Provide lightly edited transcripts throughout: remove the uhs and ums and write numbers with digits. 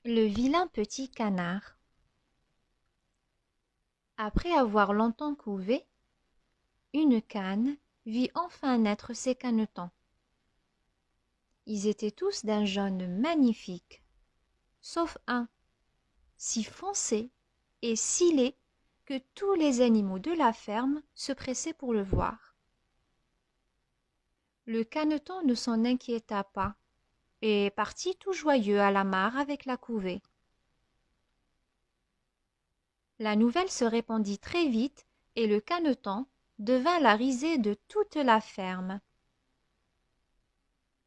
Le vilain petit canard. Après avoir longtemps couvé, une cane vit enfin naître ses canetons. Ils étaient tous d'un jaune magnifique, sauf un, si foncé et si laid que tous les animaux de la ferme se pressaient pour le voir. Le caneton ne s'en inquiéta pas et partit tout joyeux à la mare avec la couvée. La nouvelle se répandit très vite et le caneton devint la risée de toute la ferme.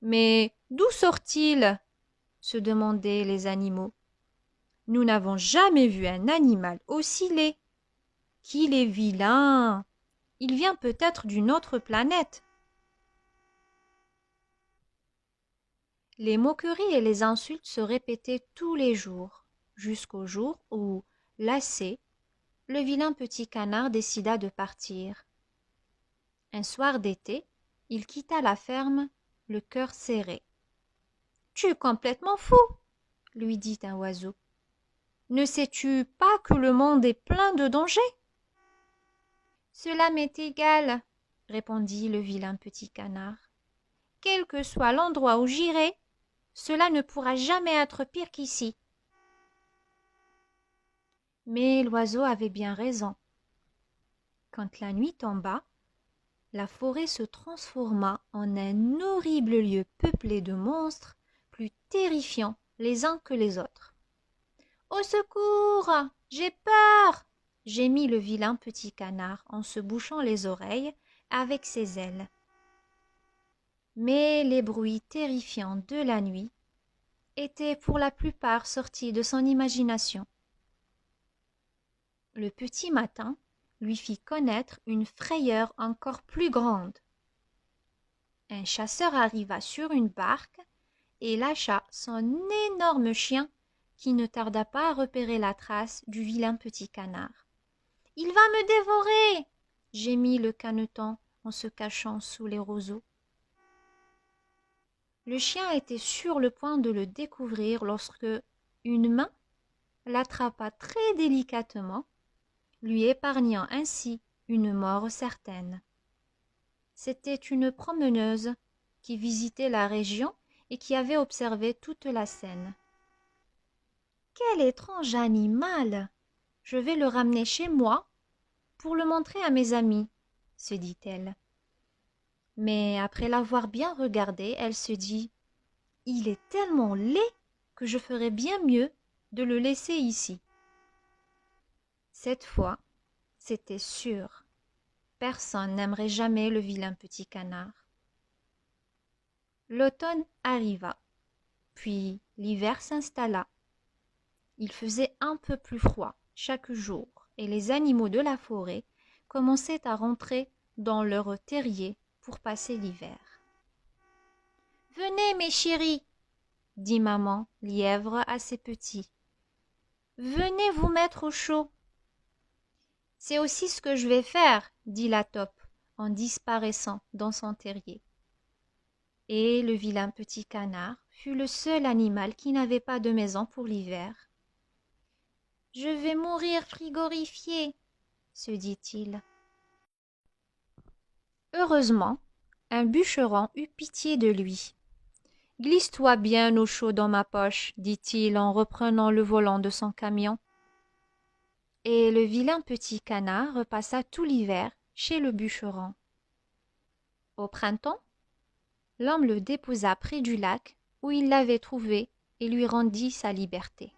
Mais d'où sort-il? Se demandaient les animaux. Nous n'avons jamais vu un animal aussi laid. Qu'il est vilain! Il vient peut-être d'une autre planète. Les moqueries et les insultes se répétaient tous les jours, jusqu'au jour où, lassé, le vilain petit canard décida de partir. Un soir d'été, il quitta la ferme, le cœur serré. « Tu es complètement fou !» lui dit un oiseau. « Ne sais-tu pas que le monde est plein de dangers ?» Cela m'est égal, répondit le vilain petit canard. Quel que soit l'endroit où j'irai, cela ne pourra jamais être pire qu'ici. Mais l'oiseau avait bien raison. Quand la nuit tomba, la forêt se transforma en un horrible lieu peuplé de monstres plus terrifiants les uns que les autres. « Au secours! J'ai peur !» gémit le vilain petit canard en se bouchant les oreilles avec ses ailes. Mais les bruits terrifiants de la nuit étaient pour la plupart sortis de son imagination. Le petit matin lui fit connaître une frayeur encore plus grande. Un chasseur arriva sur une barque et lâcha son énorme chien qui ne tarda pas à repérer la trace du vilain petit canard. « Il va me dévorer !» gémit le caneton en se cachant sous les roseaux. Le chien était sur le point de le découvrir lorsque une main l'attrapa très délicatement, lui épargnant ainsi une mort certaine. C'était une promeneuse qui visitait la région et qui avait observé toute la scène. « Quel étrange animal! Je vais le ramener chez moi pour le montrer à mes amis, » se dit-elle. Mais après l'avoir bien regardé, elle se dit « Il est tellement laid que je ferais bien mieux de le laisser ici. » Cette fois, c'était sûr, personne n'aimerait jamais le vilain petit canard. L'automne arriva, puis l'hiver s'installa. Il faisait un peu plus froid chaque jour et les animaux de la forêt commençaient à rentrer dans leurs terriers pour passer l'hiver. « Venez, mes chéris, » dit maman lièvre à ses petits. « Venez vous mettre au chaud. »« C'est aussi ce que je vais faire, » dit la taupe en disparaissant dans son terrier. Et le vilain petit canard fut le seul animal qui n'avait pas de maison pour l'hiver. « Je vais mourir frigorifié, » se dit-il. Heureusement, un bûcheron eut pitié de lui. « Glisse-toi bien au chaud dans ma poche, » dit-il en reprenant le volant de son camion. Et le vilain petit canard repassa tout l'hiver chez le bûcheron. Au printemps, l'homme le déposa près du lac où il l'avait trouvé et lui rendit sa liberté.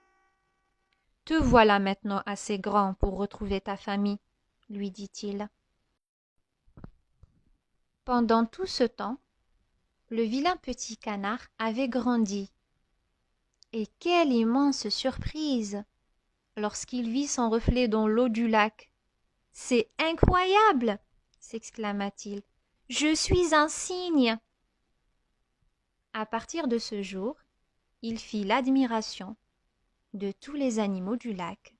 « Te voilà maintenant assez grand pour retrouver ta famille, » lui dit-il. Pendant tout ce temps, le vilain petit canard avait grandi. Et quelle immense surprise lorsqu'il vit son reflet dans l'eau du lac. « C'est incroyable !» s'exclama-t-il. « Je suis un cygne !» À partir de ce jour, il fit l'admiration de tous les animaux du lac.